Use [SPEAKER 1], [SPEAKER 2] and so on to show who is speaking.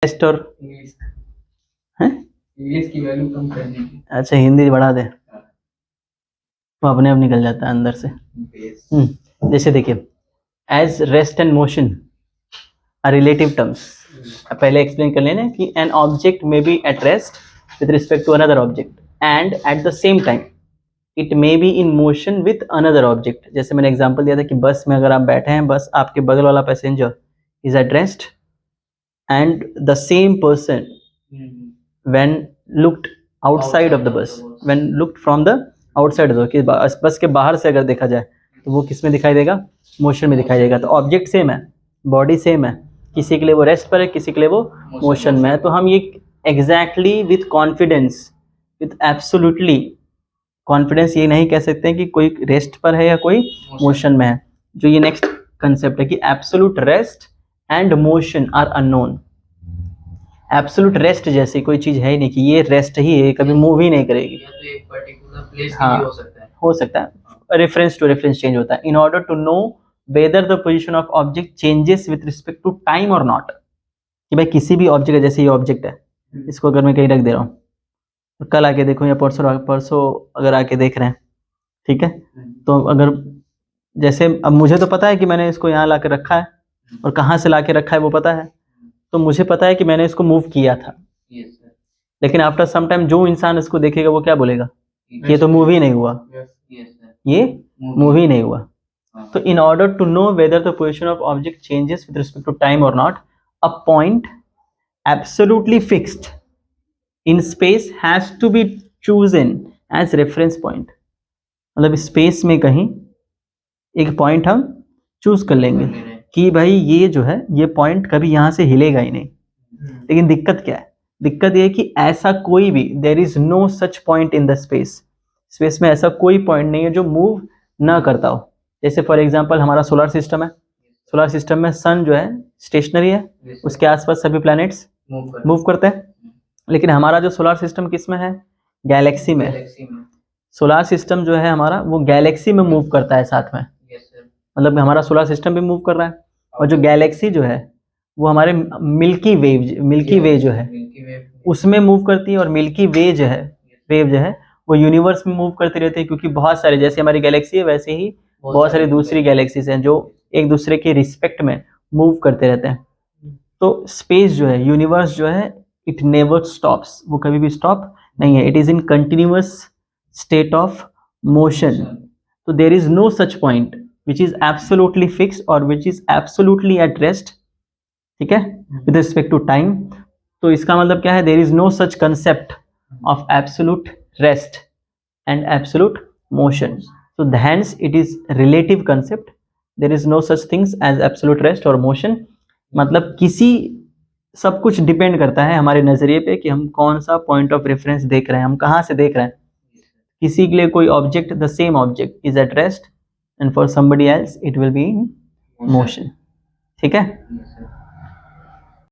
[SPEAKER 1] Rest और
[SPEAKER 2] English की value कम कर दीजिए।
[SPEAKER 1] अच्छा हिंदी बढ़ा दे, वो अपने आप निकल जाता है अंदर से। जैसे देखिए, as rest and motion are relative terms. पहले एक्सप्लेन कर लेना कि an object may be at rest with respect to another object and at the same time it may be in motion with another object. जैसे मैंने example दिया था कि बस में अगर आप बैठे हैं, बस आपके बगल वाला passenger is at rest and the same person when looked outside of the bus, when looked from the outside of the कि बस के बाहर से अगर देखा जाए तो वो किस में दिखाई देगा, मोशन में दिखाई देगा। तो ऑब्जेक्ट सेम है, बॉडी सेम है, किसी के लिए वो रेस्ट पर है, किसी के लिए वो मोशन में है। तो हम ये exactly with confidence, with absolutely confidence ये नहीं कह सकते हैं कि कोई रेस्ट पर है या कोई मोशन में है। जो ये नेक्स्ट कंसेप्ट है कि absolute rest and motion are unknown. Absolute rest जैसी कोई चीज है ही नहीं कि ये रेस्ट ही है, कभी मूव ही नहीं करेगी।
[SPEAKER 2] तो एक पर्टिकुलर प्लेस के
[SPEAKER 1] हाँ,
[SPEAKER 2] लिए हो
[SPEAKER 1] सकता है, रेफरेंस टू रेफरेंस चेंज होता है। In order to know whether the position of object changes with respect to time और नॉट, कि भाई किसी भी ऑब्जेक्ट, जैसे ये ऑब्जेक्ट है, इसको अगर मैं कहीं रख दे रहा हूँ, तो कल आके देखो या परसों अगर आके देख रहे हैं, ठीक है, तो अगर जैसे अब मुझे तो पता है कि मैंने इसको यहाँ ला के रखा है और कहाँ से ला के रखा है वो पता है, तो मुझे पता है कि मैंने इसको मूव किया था। लेकिन आफ्टर सम टाइम जो इंसान इसको देखेगा वो क्या बोलेगा, ये तो मूव ही नहीं हुआ, ये मूव ही नहीं हुआ। तो in order to know whether the position of object changes with respect to time और not, a point absolutely fixed in space has to be chosen as reference point. मतलब स्पेस में कहीं एक पॉइंट हम choose कर लेंगे कि भाई ये जो है ये पॉइंट कभी यहाँ से हिलेगा ही नहीं। लेकिन दिक्कत क्या है, दिक्कत ये है कि ऐसा कोई भी, there is no such point in the space, space में ऐसा कोई पॉइंट नहीं है जो मूव ना करता हो। जैसे फॉर एग्जांपल हमारा सोलर सिस्टम है, सोलर सिस्टम में सन जो है स्टेशनरी है, उसके आसपास सभी प्लैनेट्स मूव करते हैं। लेकिन हमारा जो सोलर सिस्टम किस में है, गैलेक्सी में। सोलर सिस्टम जो है हमारा वो गैलेक्सी में मूव करता है साथ में, मतलब हमारा सोलर सिस्टम भी मूव कर रहा है, और जो गैलेक्सी जो है वो हमारे मिल्की वे जो है उसमें मूव करती है। और मिल्की वे जो है वो यूनिवर्स में मूव करती रहती है, क्योंकि बहुत सारे, जैसे हमारी गैलेक्सी है वैसे ही बहुत सारी दूसरी गैलेक्सीज हैं जो एक दूसरे के रिस्पेक्ट में मूव करते रहते हैं। तो स्पेस जो है, यूनिवर्स जो है, इट नेवर स्टॉप्स, वो कभी भी स्टॉप नहीं है, it is in continuous state of motion. तो there is no such point which is absolutely fixed or which is absolutely at rest, ठीक है, with respect to time। तो इसका मतलब क्या है, there is no such concept of absolute rest and absolute motion, so hence it is relative concept, there is no such things as absolute rest or motion। मतलब किसी, सब कुछ depend करता है हमारे नजरिए पे कि हम कौन सा पॉइंट ऑफ रेफरेंस देख रहे हैं, हम कहाँ से देख रहे हैं। किसी के लिए कोई object, the same object is at rest and for somebody else it will be in motion, ठीक है।